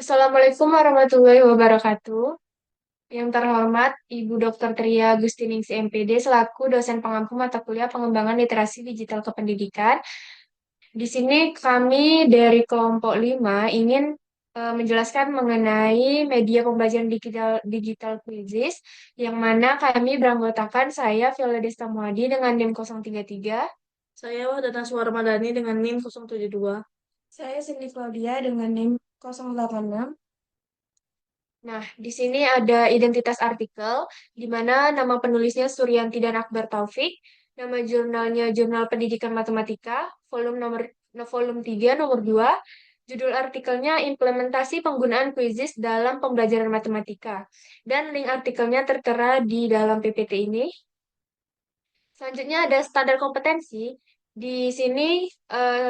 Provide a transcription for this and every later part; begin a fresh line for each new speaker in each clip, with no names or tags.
Assalamualaikum warahmatullahi wabarakatuh. Yang terhormat Ibu Dr. Tria Agustiningsi MPD selaku dosen pengampu mata kuliah pengembangan literasi digital kependidikan. Di sini kami dari kelompok 5 ingin menjelaskan mengenai media pembelajaran digital digital quizzes yang mana kami beranggotakan saya Viola Desta Muadi dengan NIM 033.
Saya Wahdana Suwarmadani dengan NIM 072.
Saya Cindy Claudia dengan NIM 086. Nah, di sini ada identitas artikel, di mana nama penulisnya Suryanti dan Akbar Taufik, nama jurnalnya Jurnal Pendidikan Matematika, volume 3 nomor 2, judul artikelnya Implementasi Penggunaan Quizzes dalam Pembelajaran Matematika, dan link artikelnya tertera di dalam PPT ini. Selanjutnya ada standar kompetensi. Di sini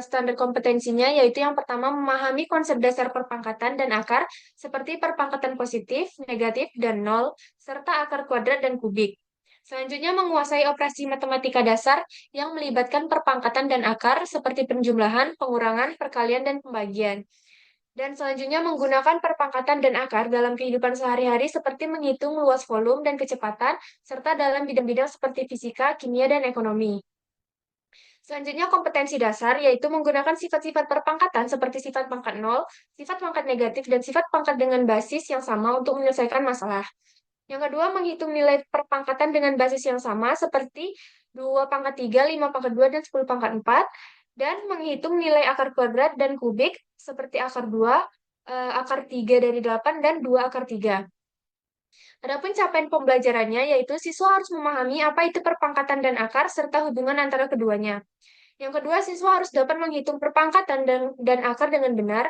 standar kompetensinya yaitu yang pertama memahami konsep dasar perpangkatan dan akar seperti perpangkatan positif, negatif, dan nol, serta akar kuadrat dan kubik. Selanjutnya menguasai operasi matematika dasar yang melibatkan perpangkatan dan akar seperti penjumlahan, pengurangan, perkalian, dan pembagian. Dan selanjutnya menggunakan perpangkatan dan akar dalam kehidupan sehari-hari seperti menghitung luas volume dan kecepatan, serta dalam bidang-bidang seperti fisika, kimia, dan ekonomi. Selanjutnya kompetensi dasar, yaitu menggunakan sifat-sifat perpangkatan seperti sifat pangkat nol, sifat pangkat negatif, dan sifat pangkat dengan basis yang sama untuk menyelesaikan masalah. Yang kedua, menghitung nilai perpangkatan dengan basis yang sama seperti 2 pangkat 3, 5 pangkat 2, dan 10 pangkat 4. Dan menghitung nilai akar kuadrat dan kubik seperti akar 2, akar 3 dari 8, dan 2 akar 3. Adapun capaian pembelajarannya yaitu siswa harus memahami apa itu perpangkatan dan akar serta hubungan antara keduanya. Yang kedua, siswa harus dapat menghitung perpangkatan dan akar dengan benar.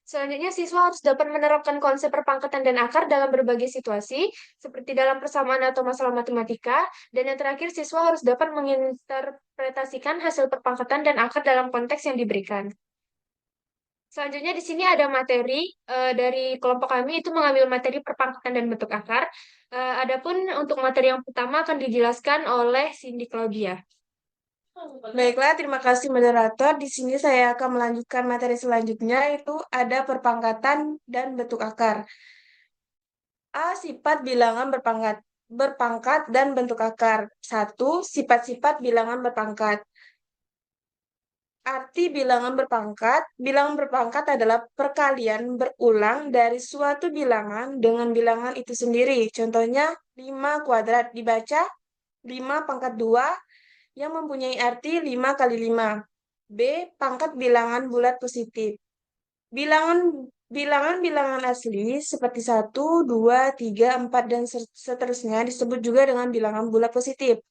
Selanjutnya, siswa harus dapat menerapkan konsep perpangkatan dan akar dalam berbagai situasi, seperti dalam persamaan atau masalah matematika. Dan yang terakhir, siswa harus dapat menginterpretasikan hasil perpangkatan dan akar dalam konteks yang diberikan. Selanjutnya di sini ada materi dari kelompok kami itu mengambil materi perpangkatan dan bentuk akar. Adapun untuk materi yang pertama akan dijelaskan oleh Cindy Claudia.
Baiklah, terima kasih moderator. Di sini saya akan melanjutkan materi selanjutnya, yaitu ada perpangkatan dan bentuk akar. A. Sifat bilangan berpangkat dan bentuk akar. Satu, sifat-sifat bilangan berpangkat. Arti bilangan berpangkat adalah perkalian berulang dari suatu bilangan dengan bilangan itu sendiri. Contohnya, 5 kuadrat dibaca 5 pangkat 2 yang mempunyai arti 5 kali 5. B. Pangkat bilangan bulat positif. Bilangan bilangan-bilangan asli seperti 1, 2, 3, 4 dan seterusnya disebut juga dengan bilangan bulat positif.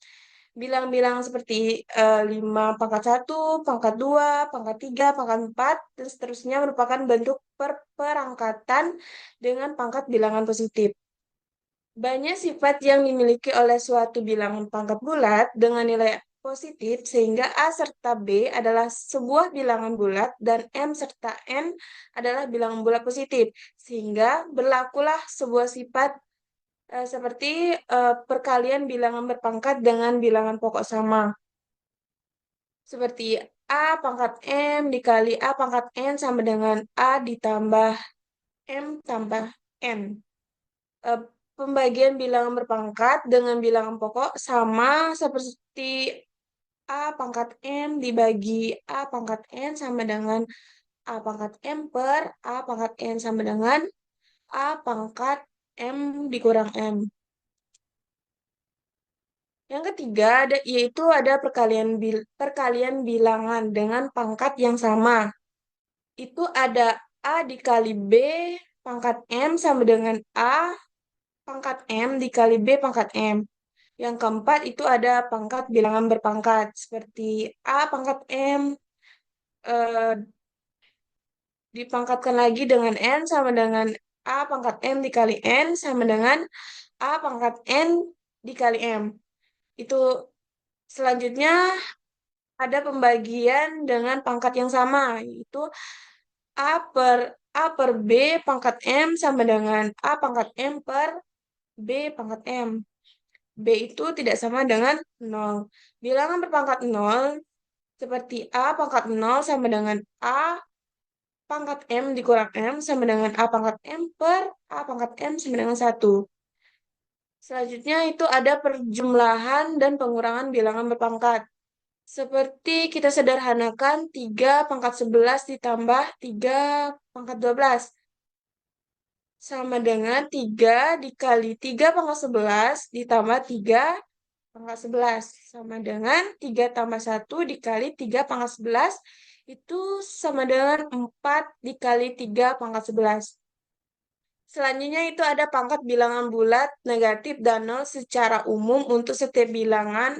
Bilang-bilang seperti 5 pangkat 1, pangkat 2, pangkat 3, pangkat 4, dan seterusnya merupakan bentuk perangkatan dengan pangkat bilangan positif. Banyak sifat yang dimiliki oleh suatu bilangan pangkat bulat dengan nilai positif sehingga A serta B adalah sebuah bilangan bulat dan M serta N adalah bilangan bulat positif. Sehingga berlakulah sebuah sifat seperti perkalian bilangan berpangkat dengan bilangan pokok sama. Seperti A pangkat M dikali A pangkat N sama dengan A ditambah M tambah N. Eh, Pembagian bilangan berpangkat dengan bilangan pokok sama seperti A pangkat M dibagi A pangkat N sama dengan A pangkat M per A pangkat N sama dengan A pangkat M dikurang M. Yang ketiga yaitu ada perkalian bilangan dengan pangkat yang sama. Itu ada A dikali B pangkat M sama dengan A pangkat M dikali B pangkat M. Yang keempat itu ada pangkat bilangan berpangkat seperti A pangkat M eh, dipangkatkan lagi dengan N sama dengan A pangkat M dikali N sama dengan A pangkat N dikali M. Itu selanjutnya ada pembagian dengan pangkat yang sama, yaitu A per B pangkat M sama dengan A pangkat M per B pangkat M. B itu tidak sama dengan 0. Bilangan berpangkat 0 seperti A pangkat 0 sama dengan A pangkat M dikurang M sama dengan A pangkat M per A pangkat M sama dengan 1. Selanjutnya itu ada perjumlahan dan pengurangan bilangan berpangkat. Seperti kita sederhanakan 3 pangkat 11 ditambah 3 pangkat 12 sama dengan 3 dikali 3 pangkat 11 ditambah 3 pangkat 11 sama dengan 3 tambah 1 dikali 3 pangkat 11 itu sama dengan 4 dikali 3 pangkat 11. Selanjutnya itu ada pangkat bilangan bulat, negatif, dan nol secara umum untuk setiap bilangan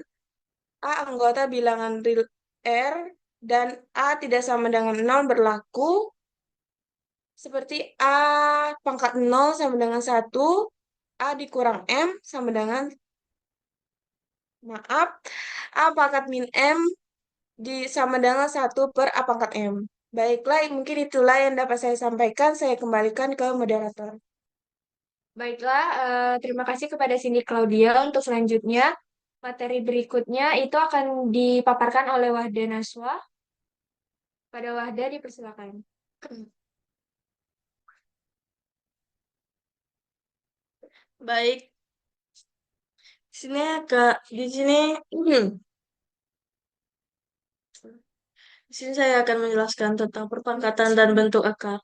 A anggota bilangan real R dan A tidak sama dengan nol berlaku seperti A pangkat nol sama dengan 1, A dikurang M sama dengan, maaf, A pangkat min M sama dengan 1 per A pangkat M. Baiklah, mungkin itulah yang dapat saya sampaikan. Saya kembalikan ke moderator.
Baiklah, terima kasih kepada Cindy Claudia. Untuk selanjutnya, materi berikutnya itu akan dipaparkan oleh Wahda Naswa. Pada Wahda dipersilakan.
Baik, di sini di sini saya akan menjelaskan tentang perpangkatan dan bentuk akar.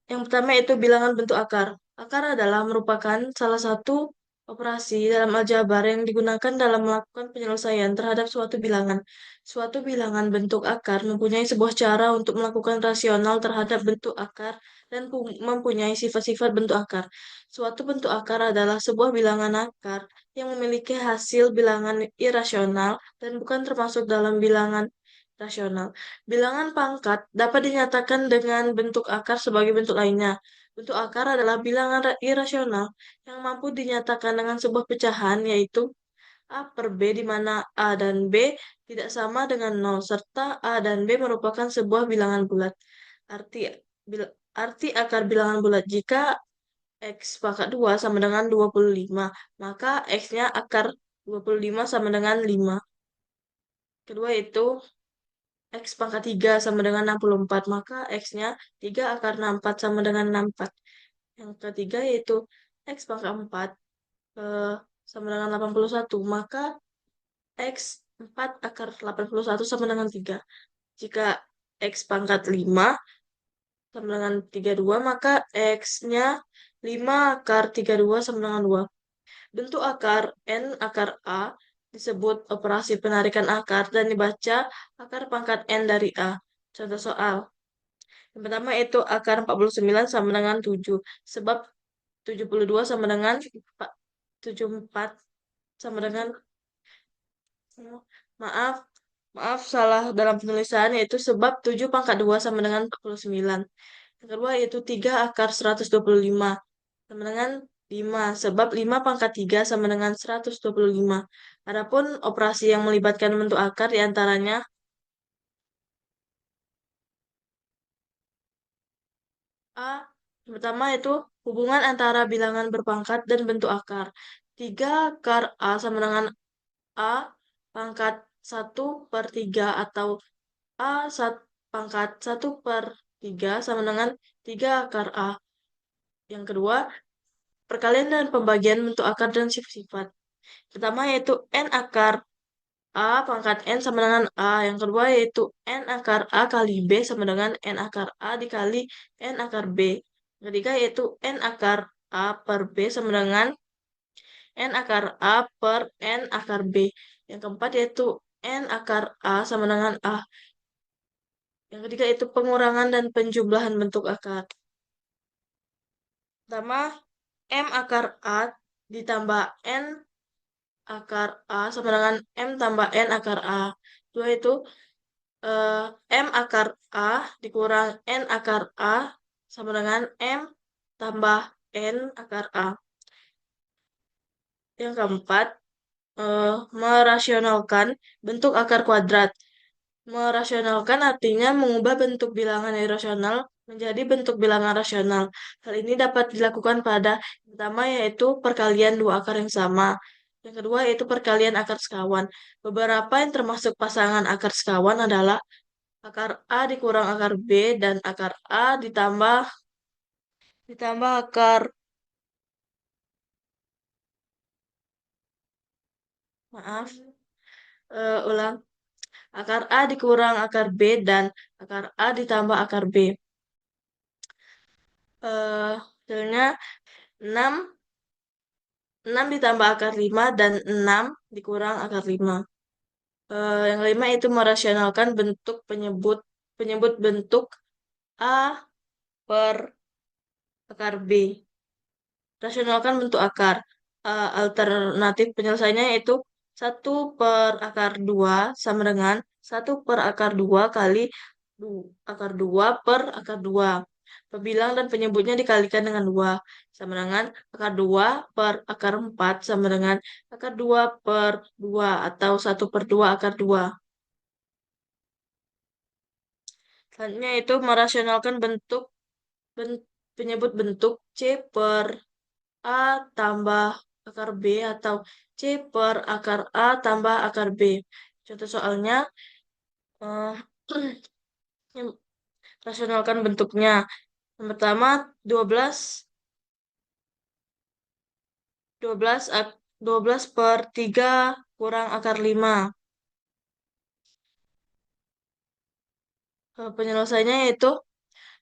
Yang pertama itu bilangan bentuk akar. Akar adalah merupakan salah satu operasi dalam aljabar yang digunakan dalam melakukan penyelesaian terhadap suatu bilangan. Suatu bilangan bentuk akar mempunyai sebuah cara untuk melakukan rasional terhadap bentuk akar dan mempunyai sifat-sifat bentuk akar. Suatu bentuk akar adalah sebuah bilangan akar yang memiliki hasil bilangan irasional dan bukan termasuk dalam bilangan rasional. Bilangan pangkat dapat dinyatakan dengan bentuk akar sebagai bentuk lainnya. Bentuk akar adalah bilangan irasional yang mampu dinyatakan dengan sebuah pecahan, yaitu A per B, di mana A dan B tidak sama dengan nol, serta A dan B merupakan sebuah bilangan bulat. Arti, arti akar bilangan bulat, jika X pangkat 2 sama dengan 25, maka X-nya akar 25 sama dengan 5. Kedua itu X pangkat 3 sama dengan 64, maka X-nya 3 akar 64 sama dengan 64. Yang ketiga yaitu X pangkat 4 eh, sama dengan 81, maka X 4 akar 81 sama dengan 3. Jika X pangkat 5 sama dengan 32, maka X-nya 5 akar 32 sama dengan 2. Bentuk akar N akar A disebut operasi penarikan akar dan dibaca akar pangkat N dari A. Contoh soal. Yang pertama itu akar 49 sama dengan 7. Sebab 72 sama dengan 74 sama dengan, maaf, maaf salah dalam penulisan, yaitu sebab 7 pangkat 2 sama dengan 49. Yang kedua yaitu 3 akar 125 sama dengan 5. Sebab 5 pangkat 3 sama dengan 125. Adapun operasi yang melibatkan bentuk akar diantaranya A. Yang pertama itu hubungan antara bilangan berpangkat dan bentuk akar. 3 akar A sama dengan A pangkat 1/3 atau A pangkat 1/3 sama dengan 3 akar A. Yang kedua, perkalian dan pembagian bentuk akar dan sifat-sifat. Pertama yaitu N akar A pangkat N sama dengan A. Yang kedua yaitu N akar A kali B sama dengan N akar A dikali N akar B. Yang ketiga yaitu N akar A per B sama dengan N akar A per N akar B. Yang keempat yaitu N akar A sama dengan A. Yang ketiga itu pengurangan dan penjumlahan bentuk akar. Pertama, M akar A ditambah N akar A sama dengan M tambah N akar A. Dua itu eh, M akar A dikurang N akar A sama dengan M tambah N akar A. Yang keempat, merasionalkan bentuk akar kuadrat. Merasionalkan artinya mengubah bentuk bilangan irasional menjadi bentuk bilangan rasional. Hal ini dapat dilakukan pada yang pertama yaitu perkalian dua akar yang sama. Yang kedua yaitu perkalian akar sekawan. Beberapa yang termasuk pasangan akar sekawan adalah akar A dikurang akar B, dan akar A ditambah akar, maaf, ulang. Akar A dikurang akar B, dan akar A ditambah akar B. Hasilnya 6, 6 ditambah akar 5, dan 6 dikurang akar 5. Yang kelima itu merasionalkan bentuk penyebut penyebut bentuk A per akar B. Rasionalkan bentuk akar. Alternatif penyelesaiannya yaitu 1/akar 2 sama dengan 1/akar 2 kali akar 2 per akar 2. Pebilang dan penyebutnya dikalikan dengan 2. Sama dengan akar 2 per akar 4 sama dengan akar 2 per 2 atau 1/2 akar 2. Selanjutnya itu merasionalkan ben- penyebut bentuk C per A tambah akar B atau C per akar A tambah akar B. Contoh soalnya, eh, yang rasionalkan bentuknya. Yang pertama, 12, 12, 12/3 kurang akar 5. Penyelesaiannya yaitu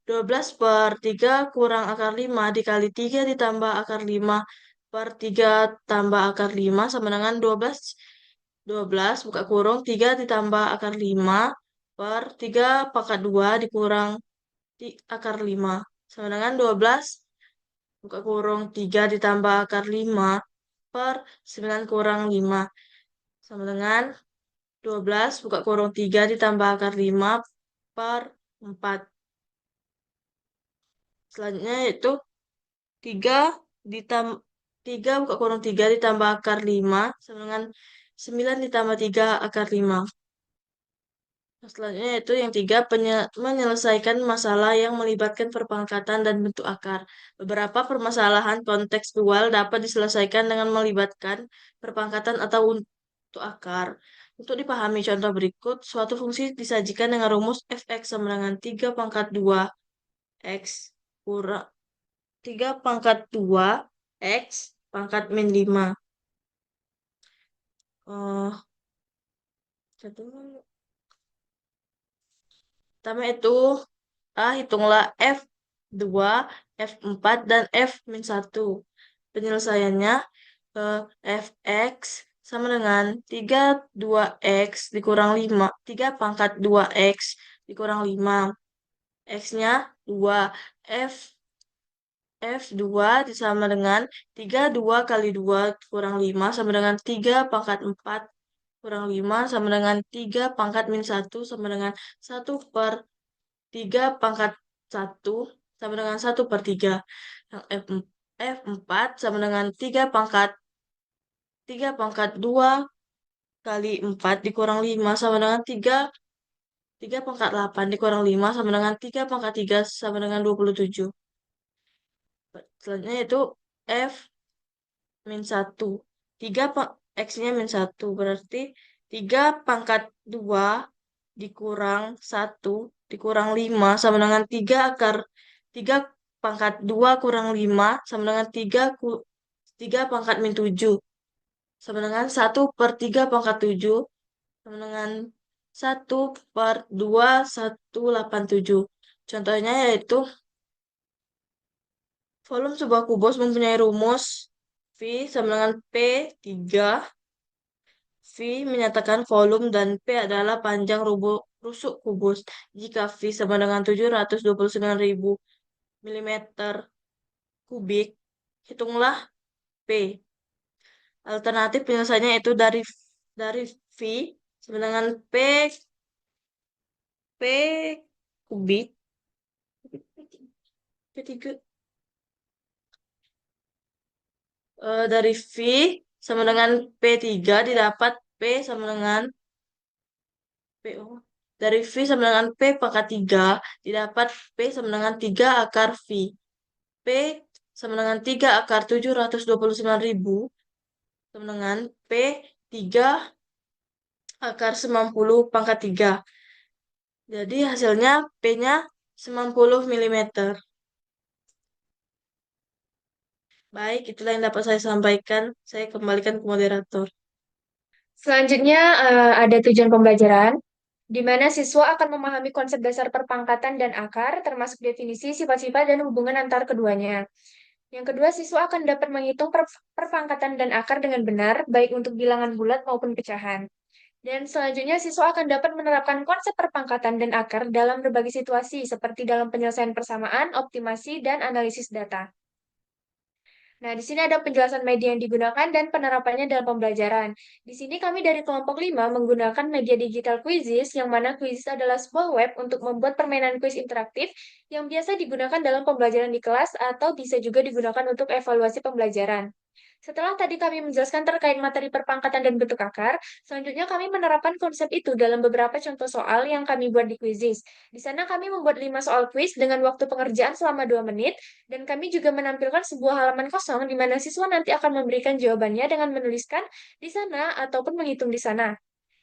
12/3 kurang akar 5 dikali 3 ditambah akar 5 per 3 tambah akar 5 sama dengan 12. 12 buka kurung 3 ditambah akar 5 per 3 pangkat 2 dikurang akar 5 sama dengan 12 buka kurung 3 ditambah akar 5 per 9 kurang 5 sama dengan 12 buka kurung 3 ditambah akar 5 per 4. Selanjutnya yaitu 3 ditambah 3 buka kurung 3 ditambah akar 5 sama dengan 9 ditambah 3 akar 5. Selanjutnya itu yang tiga, menyelesaikan masalah yang melibatkan perpangkatan dan bentuk akar. Beberapa permasalahan kontekstual dapat diselesaikan dengan melibatkan perpangkatan atau bentuk akar. Untuk dipahami contoh berikut, suatu fungsi disajikan dengan rumus fx sama dengan 3 pangkat 2 x kurang 3 pangkat 2 x pangkat min 5. Pertama itu hitunglah F2, F4, dan F-1. Penyelesaiannya Fx sama dengan 32x dikurang 5. 3 pangkat 2x dikurang 5. X-nya 2. F F2 sama dengan 32 kali 2 kurang 5 sama dengan 3 pangkat 4 kurang 5 sama dengan 3 pangkat min 1 sama dengan 1/3 pangkat 1 sama dengan 1/3. Yang F4 sama dengan 3 pangkat 2 kali 4 dikurang 5 sama dengan 3 pangkat 8 dikurang 5 sama dengan 3 pangkat 3 sama dengan 27. Selanjutnya itu F min 1. 3 X-nya min 1. Berarti 3 pangkat 2 dikurang 1 dikurang 5 sama dengan 3 pangkat 2 kurang 5 sama dengan 3 pangkat min 7 sama dengan 1/3 pangkat 7 sama dengan 1/2187. Contohnya yaitu volume sebuah kubus mempunyai rumus V sama dengan P3. V menyatakan volume dan P adalah panjang rusuk kubus. Jika V sama dengan 729.000 mm kubik, hitunglah P. Alternatif penyelesaiannya itu dari V sama dengan P kubik P3 dari V sama dengan P3 didapat P sama dengan P, dari V sama dengan P pangkat 3 didapat P sama dengan 3 akar V. P sama dengan 3 akar 729.000 sama dengan P 3 akar 90 pangkat 3. Jadi hasilnya P-nya 90 milimeter. Baik, itulah yang dapat saya sampaikan. Saya kembalikan ke moderator.
Selanjutnya ada tujuan pembelajaran, di mana siswa akan memahami konsep dasar perpangkatan dan akar, termasuk definisi, sifat-sifat, dan hubungan antar keduanya. Yang kedua, siswa akan dapat menghitung perpangkatan dan akar dengan benar, baik untuk bilangan bulat maupun pecahan. Dan selanjutnya, siswa akan dapat menerapkan konsep perpangkatan dan akar dalam berbagai situasi, seperti dalam penyelesaian persamaan, optimasi, dan analisis data. Nah, di sini ada penjelasan media yang digunakan dan penerapannya dalam pembelajaran. Di sini kami dari kelompok 5 menggunakan media digital Quizizz, yang mana Quizizz adalah sebuah web untuk membuat permainan kuis interaktif yang biasa digunakan dalam pembelajaran di kelas atau bisa juga digunakan untuk evaluasi pembelajaran. Setelah tadi kami menjelaskan terkait materi perpangkatan dan bentuk akar, selanjutnya kami menerapkan konsep itu dalam beberapa contoh soal yang kami buat di Quizizz. Di sana kami membuat 5 soal kuis dengan waktu pengerjaan selama 2 menit, dan kami juga menampilkan sebuah halaman kosong di mana siswa nanti akan memberikan jawabannya dengan menuliskan di sana ataupun menghitung di sana.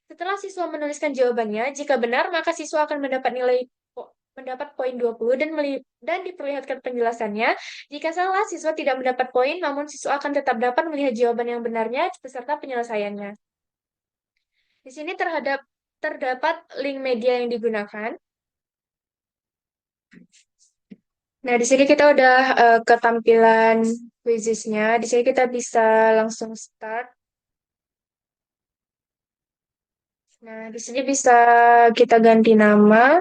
Setelah siswa menuliskan jawabannya, jika benar, maka siswa akan mendapat poin 20 dan diperlihatkan penjelasannya. Jika salah, siswa tidak mendapat poin, namun siswa akan tetap dapat melihat jawaban yang benarnya beserta penyelesaiannya. Di sini terdapat link media yang digunakan. Nah, di sini kita udah ke tampilan quiziznya. Di sini kita bisa langsung start. Nah, di sini bisa kita ganti nama.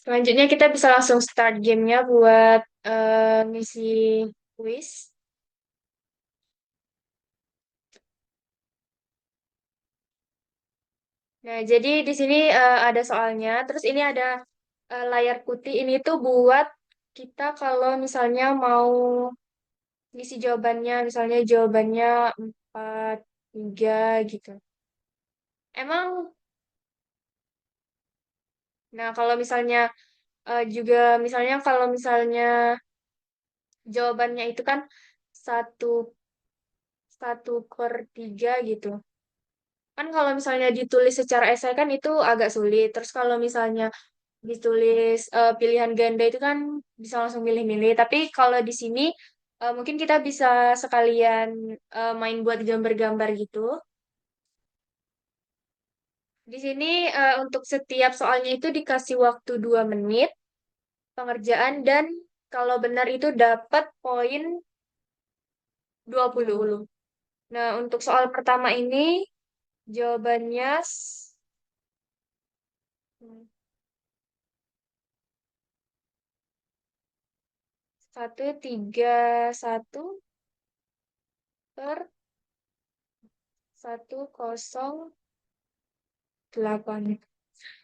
Selanjutnya kita bisa langsung start gamenya buat ngisi quiz. Nah, jadi di sini ada soalnya. Terus ini ada layar putih. Ini tuh buat kita kalau misalnya mau ngisi jawabannya, misalnya jawabannya 4, 3 gitu. Emang, nah kalau misalnya juga misalnya kalau misalnya jawabannya itu kan satu satu per tiga gitu. Kan kalau misalnya ditulis secara esai kan itu agak sulit. Terus kalau misalnya ditulis pilihan ganda itu kan bisa langsung milih-milih. Tapi kalau di sini mungkin kita bisa sekalian main buat gambar-gambar gitu. Di sini untuk setiap soalnya itu dikasih waktu 2 menit pengerjaan dan kalau benar itu dapat poin 20. Nah, untuk soal pertama ini jawabannya 131/1008.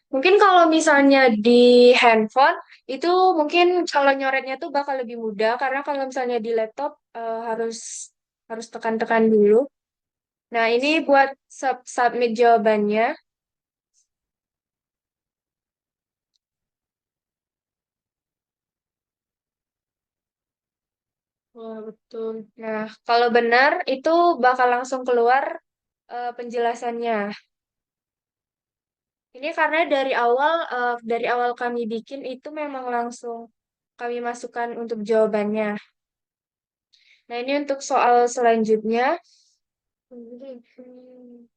Mungkin kalau misalnya di handphone itu mungkin kalau nyoretnya tuh bakal lebih mudah karena kalau misalnya di laptop harus harus tekan-tekan dulu. Nah, ini buat submit jawabannya. Wah, betul. Nah, kalau benar itu bakal langsung keluar penjelasannya. Ini karena dari awal kami bikin itu memang langsung kami masukkan untuk jawabannya. Nah, ini untuk soal selanjutnya.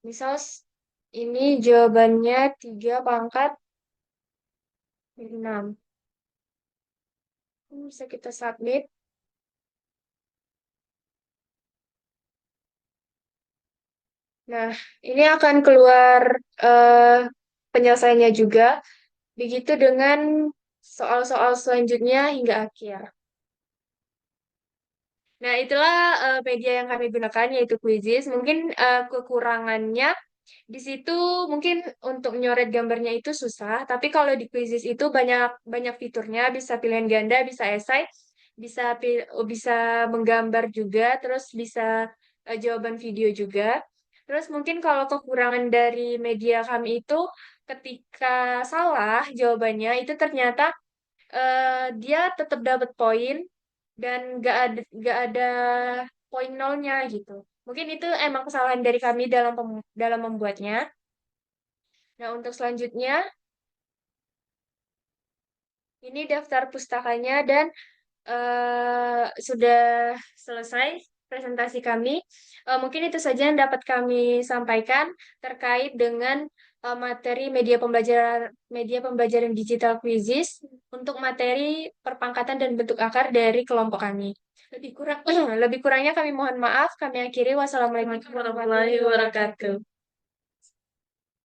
Misal ini jawabannya 3/6. Bisa kita submit. Nah, ini akan keluar eh, penyelesaiannya juga. Begitu dengan soal-soal selanjutnya hingga akhir. Nah, itulah media yang kami gunakan, yaitu Quizizz. Mungkin kekurangannya di situ mungkin untuk nyoret gambarnya itu susah, tapi kalau di Quizizz itu banyak banyak fiturnya, bisa pilihan ganda, bisa esai, bisa menggambar juga, terus bisa jawaban video juga. Terus mungkin kalau kekurangan dari media kami itu ketika salah jawabannya itu ternyata dia tetap dapat poin dan nggak ada poin nolnya gitu. Mungkin itu emang kesalahan dari kami dalam membuatnya. Nah, untuk selanjutnya, ini daftar pustakanya dan sudah selesai presentasi kami. Mungkin itu saja yang dapat kami sampaikan terkait dengan materi media pembelajaran digital quizzes untuk materi perpangkatan dan bentuk akar dari kelompok kami. Lebih kurang lebih kurangnya kami mohon maaf. Kami akhiri. Wassalamualaikum warahmatullahi wabarakatuh.